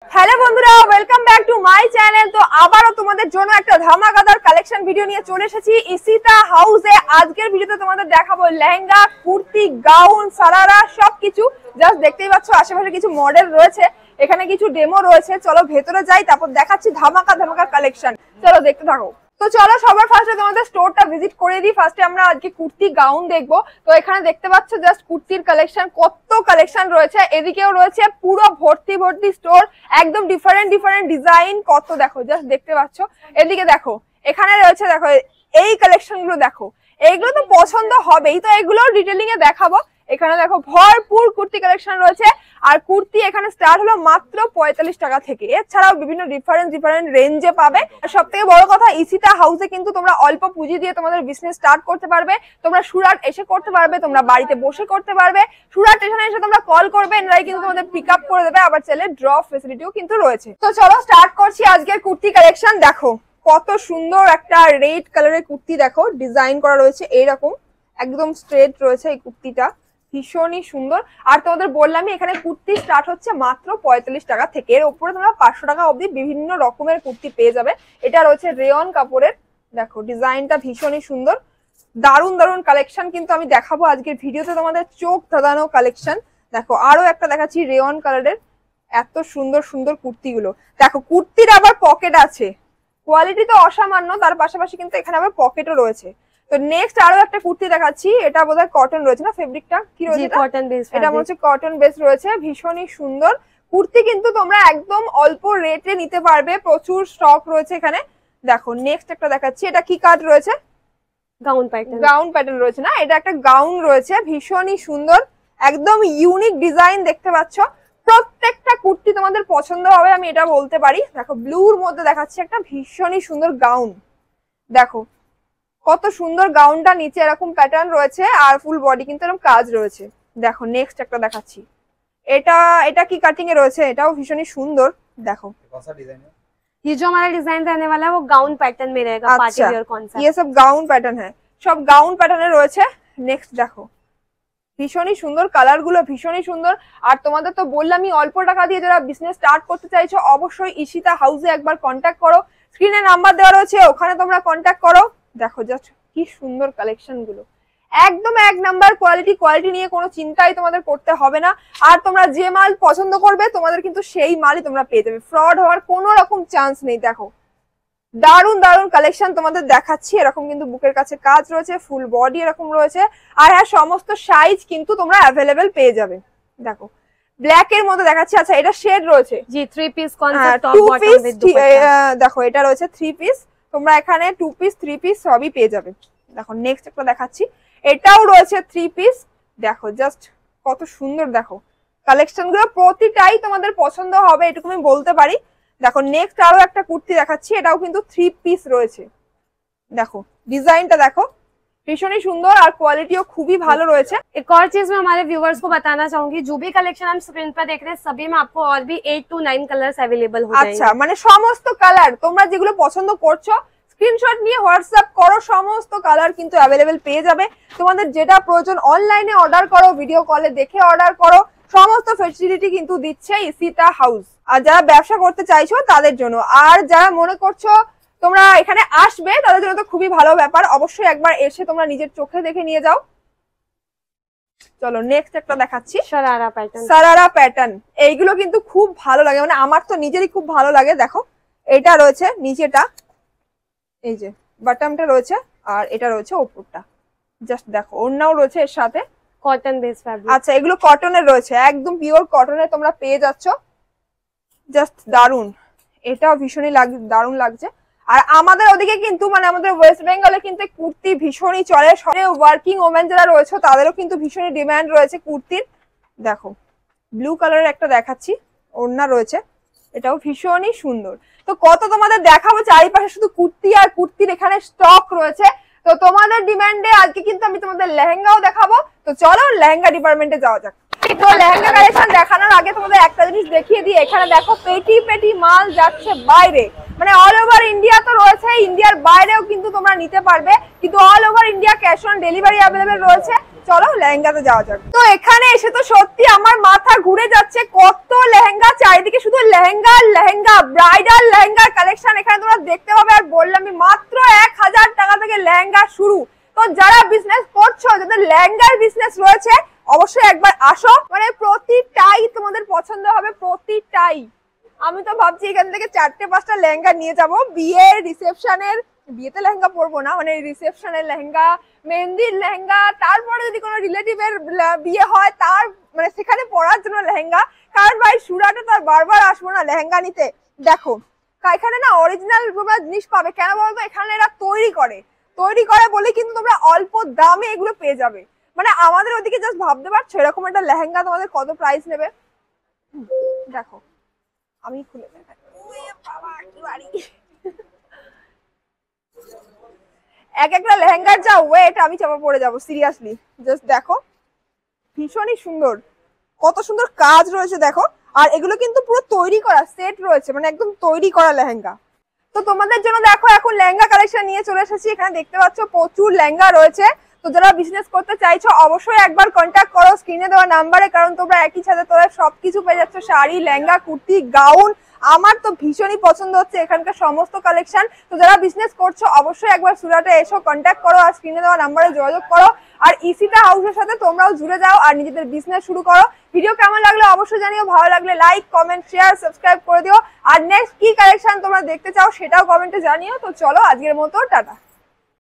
Hello বন্ধুরা, welcome back to my channel. তো আবারও তোমাদের জন্য একটা ধামাকাদার কালেকশন ভিডিও নিয়ে চলে এসেছি ইসিতা হাউসে। আজকের ভিডিওতে তোমাদের দেখাবো লেহেঙ্গা, কুর্তি, গাউন, সারারা সবকিছু। জাস্ট দেখতেই পাচ্ছ আশেপাশে কিছু মডেল রয়েছে, এখানে কিছু ডেমো রয়েছে। চলো ভেতরে যাই, তারপর দেখাচ্ছি ধামাকা ধামাকা কালেকশন। চলো দেখতে থাকো। তো চলো সবার ফার্স্টে তোমাদের স্টোরটা ভিজিট করে দিই। ফার্স্টে আমরা আজকে কুর্তি গাউন দেখবো। তো এখানে দেখতে পাচ্ছ জাস্ট কুর্তির কালেকশন, কত কালেকশন রয়েছে। এদিকেও রয়েছে পুরো ভর্তি ভর্তি স্টোর, একদম ডিফারেন্ট ডিফারেন্ট ডিজাইন, কত দেখো জাস্ট দেখতে পাচ্ছ। এদিকে দেখো, এখানে রয়েছে দেখো এই কালেকশন গুলো দেখো, এইগুলো তো পছন্দ হবেই। তো এগুলো ডিটেলিং এ দেখাবো। এখানে দেখো ভরপুর কুর্তি কালেকশন রয়েছে, আর কুর্তি এখানে স্টার্ট হলো মাত্র 45 টাকা থেকে। এছাড়াও বিভিন্ন ডিফারেন্ট রেঞ্জে পাবে। আর সব থেকে বড় কথা, ইসিতা হাউসে কিন্তু তোমরা অল্প পুঁজি দিয়ে তোমাদের বিজনেস স্টার্ট করতে পারবে। তোমরা সুরাট এসে করতে পারবে, তোমরা বাড়িতে বসে করতে পারবে। সুরাট স্টেশনে এসে তোমরা কল করবে, এনারাই কিন্তু তোমাদের পিক আপ করে দেবে। আবার চাইলে ড্রপ ফেসিলিটিও কিন্তু রয়েছে। তো চলো স্টার্ট করছি আজকের কুর্তি কালেকশন। দেখো কত সুন্দর একটা রেড কালারের কুর্তি, দেখো ডিজাইন করা রয়েছে এইরকম, একদম স্ট্রেট রয়েছে এই কুর্তিটা, ভীষণই সুন্দর। আর তোমাদের বললামই এখানে কুর্তি স্টার্ট হচ্ছে মাত্র 45 টাকা থেকে। এর উপরে তোমরা 500 টাকা অবধি বিভিন্ন রকমের কুর্তি পেয়ে যাবে। এটা রয়েছে রেয়ন কাপড়ের, দেখো ডিজাইনটা ভীষণই সুন্দর। দারুণ দারুণ কালেকশন কিন্তু আমি দেখাবো আজকের ভিডিওতে, তোমাদের চোখ ধাঁধানো কালেকশন। দেখো আরো একটা দেখাচ্ছি রেয়ন কালারের, এত সুন্দর সুন্দর কুর্তিগুলো। দেখো কুর্তির আবার পকেট আছে, কোয়ালিটি তো অসামান্য, তার পাশাপাশি কিন্তু এখানে আবার পকেটও রয়েছে। তো নেক্সট আরো একটা কুর্তি দেখাচ্ছি। এটা বোধহয় কটন রয়েছে না, ফেব্রিকটা কি রয়েছে? Cotton base. এটা মনে হচ্ছে কটন বেস রয়েছে, ভীষণই সুন্দর কুর্তি। কিন্তু তোমরা একদম অল্প রেটে নিতে পারবে, প্রচুর স্টক রয়েছে এখানে। দেখো নেক্সট একটা দেখাচ্ছি। এটা কি কাট রয়েছে? গাউন প্যাটার্ন রয়েছে না, এটা একটা গাউন রয়েছে, ভীষণই সুন্দর, একদম ইউনিক ডিজাইন দেখতে পাচ্ছ। প্রত্যেকটা কুর্তি তোমাদের পছন্দ হবে, আমি এটা বলতে পারি। দেখো ব্লুর মধ্যে দেখাচ্ছি একটা ভীষণই সুন্দর গাউন, দেখো কত সুন্দর গাউনটা, নিচে এরকম প্যাটার্ন রয়েছে আর ফুল বডি কিন্তু এরকম কাজ রয়েছে। দেখো নেক্সট একটা দেখাচ্ছি। এটা কি কাটিং এ রয়েছে, এটাও ভীষণই সুন্দর। দেখো ये जो हमारा डिजाइन रहने वाला है वो गाउन पैटर्न में रहेगा। पार्टी वेयर कॉन्सेप्ट, ये सब गाउन पैटर्न है, সব গাউন প্যাটার্নে রয়েছে। নেক্সট দেখো ভীষণই সুন্দর, কালার গুলো ভীষণই সুন্দর। আর তোমাদের তো বললামই অল্প টাকা দিয়ে যারা বিজনেস স্টার্ট করতে চাইছো, অবশ্যই ইশিতা হাউসে একবার কন্ট্যাক্ট করো। স্ক্রিনে নাম্বার দেওয়া রয়েছে, ওখানে তোমরা কন্ট্যাক্ট করো। দেখো জাস্ট কি সুন্দর কালেকশন গুলো, একদম এক নাম্বার কোয়ালিটি নিয়ে কোনো চিন্তাই তোমাদের করতে হবে না। আর তোমরা যে মাল পছন্দ করবে তোমাদের কিন্তু সেই মালই তোমরা পেয়ে যাবে, ফ্রড হওয়ার কোনো রকম চান্স নেই। দেখো দারুণ দারুণ কালেকশন তোমাদের দেখাচ্ছি। এরকম কিন্তু বুকের কাছে কাজ রয়েছে, ফুল বডি এরকম রয়েছে। আর হ্যাঁ, সমস্ত সাইজ কিন্তু তোমরা অ্যাভেলেবেল পেয়ে যাবে। দেখো ব্ল্যাক এর মধ্যে দেখাচ্ছি। আচ্ছা এটা শেড রয়েছে, জি 3 piece concept, top bottom with dupatta. দেখো এটা রয়েছে 3 পিস, তোমরা এখানে 2 পিস 3 পিস সবই পেয়ে যাবে। দেখো নেক্সট একটা দেখাচ্ছি, এটাও রয়েছে 3 পিস। দেখো জাস্ট কত সুন্দর, দেখো কালেকশন গুলো প্রতিটাই তোমাদের পছন্দ হবে, এটুকু আমি বলতে পারি। দেখো নেক্সট আরো একটা কুর্তি দেখাচ্ছি, এটাও কিন্তু 3 পিস রয়েছে। দেখো ডিজাইনটা দেখো ভীষণই সুন্দর, আর কোয়ালিটিও খুবই ভালো রয়েছে। एक और चीज मैं हमारे व्यूअर्स को बताना चाहूंगी, जो भी कलेक्शन हम स्क्रीन पर देख रहे हैं सभी में आपको और भी 8 to 9 कलर्स अवेलेबल हो जाएंगे। আচ্ছা মানে সমস্ত কালার তোমরা যেগুলো পছন্দ করছো স্ক্রিনশট নিয়ে হোয়াটসঅ্যাপ করো, সমস্ত কালার কিন্তু অ্যাভেলেবেল পেয়ে যাবে। তোমাদের যেটা প্রয়োজন অনলাইনে অর্ডার করো, ভিডিও কলে দেখে অর্ডার করো, সমস্ত ফ্যাসিলিটি কিন্তু দিচ্ছে ইসিতা হাউস। আর যারা ব্যবসা করতে চাইছো তাদের জন্য, আর যারা মনে করছো তোমরা এখানে আসবে তাদের জন্য তো খুবই ভালো ব্যাপার। অবশ্যই একবার এসে তোমরা নিজের চোখে দেখে নিয়ে যাও। চলো নেক্সট একটা দেখাচ্ছি, সারারা প্যাটার্ন। এইগুলো কিন্তু খুব ভালো লাগে, মানে আমার তো নিজেরই খুব ভালো লাগে। দেখো এটা রয়েছে নিচেটা, এই যে বটমটা রয়েছে, আর এটা রয়েছে উপরটা। জাস্ট দেখো ওড়নাও রয়েছে এর সাথে, কটন বেস ফ্যাব্রিক। আচ্ছা এগুলো কটনের রয়েছে, একদম পিওর কটনের তোমরা পেয়ে যাচ্ছ। জাস্ট দারুন, এটাও ভীষণই দারুণ লাগছে। আর আমাদের ওদিকে কিন্তু মানে আমাদের ওয়েস্ট বেঙ্গলে কিন্তু কুর্তি ভীষণই চলে, সবাই ওয়ার্কিং ওমেন যারা রয়েছে তাদেরও কিন্তু ভীষণই ডিমান্ড রয়েছে কুর্তির। দেখো ব্লু কালারের একটা দেখাচ্ছি, ওড়না রয়েছে, এটাও ভীষণই সুন্দর। তো কত তোমাদের দেখাবো, চারিপাশে শুধু কুর্তি আর কুর্তির এখানে স্টক রয়েছে। তো তোমাদের ডিমান্ডে আজকে কিন্তু আমি তোমাদের লেহেঙ্গাও দেখাবো। তো চলো লেহেঙ্গা ডিপার্টমেন্টে যাওয়া যাক। তো লেহেঙ্গা কালেকশন দেখানোর আগে তোমাদের একটা জিনিস দেখিয়ে দিই। এখানে দেখো পেটি পেটি মাল যাচ্ছে বাইরে, মানে অল ওভার ইন্ডিয়া তো রয়েছে, ইন্ডিয়ার বাইরেও কিন্তু তোমরা নিতে পারবে, কিন্তু all over India cash on delivery available রয়েছে। চলো লেহেঙ্গাতে যাওয়া যাক। তো এখানে এসে তো সত্যি আমার মাথা ঘুরে যাচ্ছে, কত লেহেঙ্গা, চারিদিকে শুধু লেহেঙ্গা লেহেঙ্গা, ব্রাইডাল লেহেঙ্গার কালেকশন এখানে তোমরা দেখতে পাবে। আর বললামই মাত্র 1000 টাকা থেকে লেহেঙ্গা শুরু। তো যারা বিজনেস করছো, যাদের লেহেঙ্গার বিজনেস রয়েছে, অবশ্যই একবার আসো, মানে প্রতিটাই তোমাদের পছন্দ হবে, প্রতিটাই। আমি তো ভাবছি এখান থেকে 4-5টা লেহেঙ্গা নিয়ে যাব, বিয়ের রিসেপশনের, বিয়েতে লেহেঙ্গা পরবো না, মানে রিসেপশনের লেহেঙ্গা, মেহেন্দির লেহেঙ্গা, তারপরে যদি কোনো রিলেটিভের বিয়ে হয় তার মানে সেখানে পরার জন্য লেহেঙ্গা। কারণ ভাই সুরাটে তো আর বারবার আসবো না লেহেঙ্গা নিতে। দেখো এখানে না অরিজিনাল তোমরা জিনিস পাবে, কেন বলতো এখানে এরা তৈরি করে বলে কিন্তু তোমরা অল্প দামে এগুলো পেয়ে যাবে। মানে আমাদের ওদিকে জাস্ট ভাবতে পারছো এরকম একটা লেহেঙ্গা তোমাদের কত প্রাইস নেবে। দেখো আমি খুলে দেখাই, এক একটা লেহেঙ্গার যা ওয়েট, আমি চাপা পড়ে যাবো সিরিয়াসলি। জাস্ট দেখো ভীষণই সুন্দর, কত সুন্দর কাজ রয়েছে দেখো। আর এগুলো কিন্তু পুরো তৈরি করা সেট রয়েছে, মানে একদম তৈরি করা লেহেঙ্গা। তো তোমাদের জন্য দেখো এখন লেহেঙ্গা কালেকশন নিয়ে চলে এসেছি। এখানে দেখতে পাচ্ছ প্রচুর লেহেঙ্গা রয়েছে। তো যারা বিজনেস করতে চাইছো অবশ্যই একবার কন্ট্যাক্ট করো স্ক্রিনে দেওয়া নাম্বারে, কারণ তোমরা একই সাথে তোরা সবকিছু পেয়ে যাচ্ছ, শাড়ি, লেহেঙ্গা, কুর্তি, গাউন। আমার তো ভীষণই পছন্দ হচ্ছে এখানকার সমস্ত কালেকশন। তো যারা বিজনেস করছো অবশ্যই একবার সুরাটে এসো, কন্ট্যাক্ট করো আর স্ক্রিনে দেওয়া নাম্বারে যোগাযোগ করো। আর ইসিতা হাউসের সাথে তোমরাও জুড়ে যাও আর নিজেদের বিজনেস শুরু করো। ভিডিও কেমন লাগলো অবশ্যই জানিও, ভালো লাগলে লাইক, কমেন্ট, শেয়ার, সাবস্ক্রাইব করে দিও। আর নেক্সট কি কালেকশন তোমরা দেখতে চাও সেটাও কমেন্টে জানিও। তো চলো আজকের মতো টাটা।